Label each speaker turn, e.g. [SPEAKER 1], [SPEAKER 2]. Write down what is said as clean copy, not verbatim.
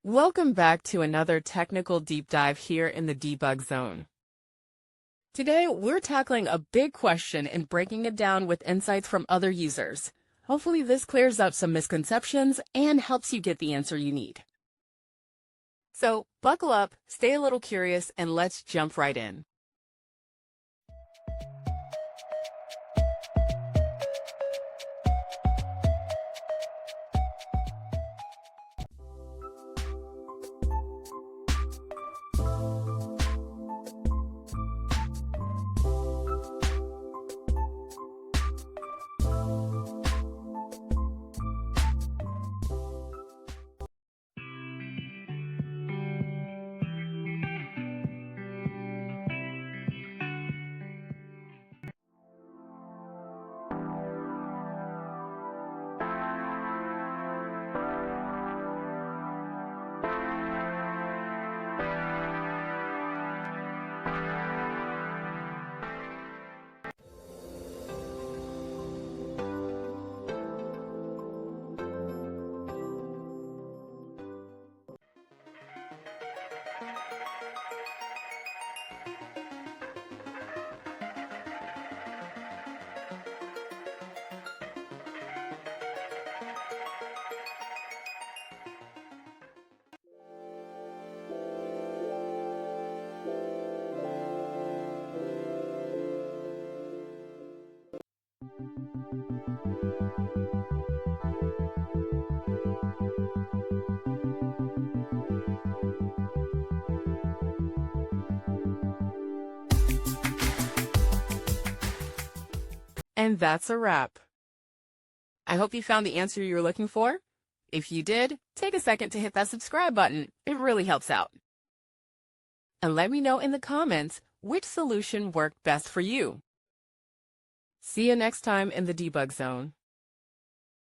[SPEAKER 1] Welcome back to another technical deep dive here in the debug zone. Today, we're tackling a big question and breaking it down with insights from other users. Hopefully this clears up some misconceptions and helps you get the answer you need. So buckle up, stay a little curious, and let's jump right in. And that's a wrap. I hope you found the answer you were looking for. If you did, take a second to hit that subscribe button. It really helps out. And let me know in the comments which solution worked best for you. See you next time in the debug zone.